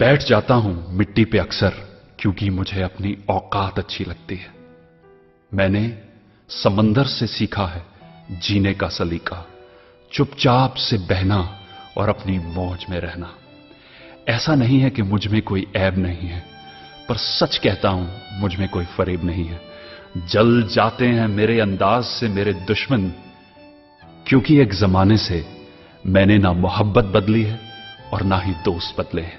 बैठ जाता हूं मिट्टी पे अक्सर, क्योंकि मुझे अपनी औकात अच्छी लगती है। मैंने समंदर से सीखा है जीने का सलीका, चुपचाप से बहना और अपनी मौज में रहना। ऐसा नहीं है कि मुझ में कोई ऐब नहीं है, पर सच कहता हूं मुझ में कोई फरेब नहीं है। जल जाते हैं मेरे अंदाज से मेरे दुश्मन, क्योंकि एक जमाने से मैंने ना मोहब्बत बदली है और ना ही दोस्त बदले हैं।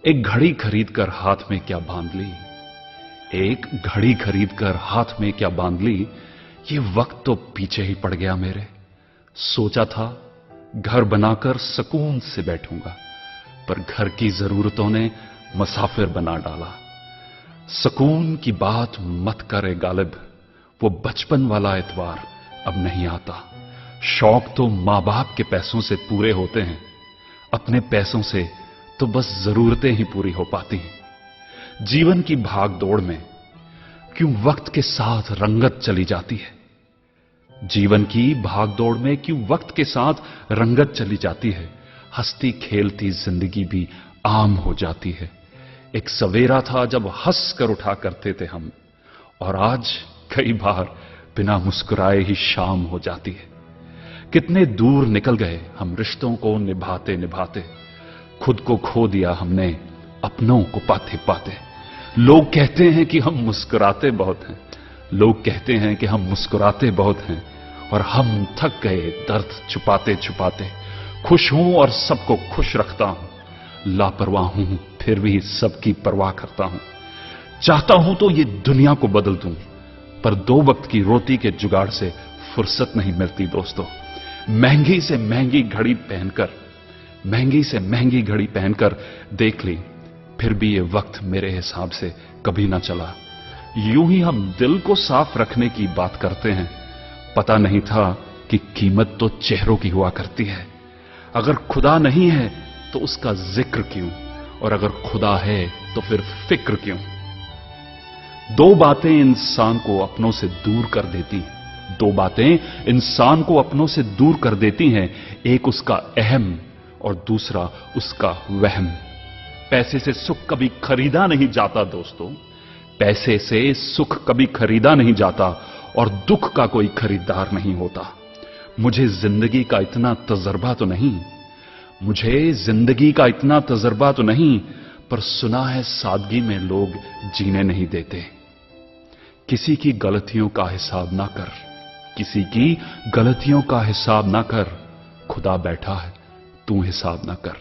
एक घड़ी खरीद कर हाथ में क्या बांध ली, एक घड़ी खरीद कर हाथ में क्या बांध ली, ये वक्त तो पीछे ही पड़ गया मेरे। सोचा था घर बनाकर सुकून से बैठूंगा, पर घर की जरूरतों ने मुसाफिर बना डाला। सुकून की बात मत करे गालिब, वो बचपन वाला एतवार अब नहीं आता। शौक तो मां बाप के पैसों से पूरे होते हैं, अपने पैसों से तो बस जरूरतें ही पूरी हो पाती हैं। जीवन की भाग दौड़ में क्यों वक्त के साथ रंगत चली जाती है, जीवन की भागदौड़ में क्यों वक्त के साथ रंगत चली जाती है। हंसती खेलती जिंदगी भी आम हो जाती है। एक सवेरा था जब हंस कर उठा करते थे हम, और आज कई बार बिना मुस्कुराए ही शाम हो जाती है। कितने दूर निकल गए हम रिश्तों को निभाते निभाते, खुद को खो दिया हमने अपनों को पाते पाते। लोग कहते हैं कि हम मुस्कुराते बहुत हैं, लोग कहते हैं कि हम मुस्कुराते बहुत हैं, और हम थक गए दर्द छुपाते छुपाते। खुश हूं और सबको खुश रखता हूं, लापरवाह हूं फिर भी सबकी परवाह करता हूं। चाहता हूं तो ये दुनिया को बदल दूं, पर दो वक्त की रोटी के जुगाड़ से फुर्सत नहीं मिलती दोस्तों। महंगी से महंगी घड़ी पहनकर, महंगी से महंगी घड़ी पहनकर देख ली, फिर भी ये वक्त मेरे हिसाब से कभी ना चला। यूं ही हम दिल को साफ रखने की बात करते हैं, पता नहीं था कि कीमत तो चेहरों की हुआ करती है। अगर खुदा नहीं है तो उसका जिक्र क्यों, और अगर खुदा है तो फिर फिक्र क्यों। दो बातें इंसान को अपनों से दूर कर देती हैं, दो बातें इंसान को अपनों से दूर कर देती हैं, एक उसका अहम और दूसरा उसका वहम। पैसे से सुख कभी खरीदा नहीं जाता दोस्तों, पैसे से सुख कभी खरीदा नहीं जाता, और दुख का कोई खरीदार नहीं होता। मुझे जिंदगी का इतना तजर्बा तो नहीं, मुझे जिंदगी का इतना तजर्बा तो नहीं, पर सुना है सादगी में लोग जीने नहीं देते। किसी की गलतियों का हिसाब ना कर, किसी की गलतियों का हिसाब ना कर, खुदा बैठा है तू हिसाब ना कर।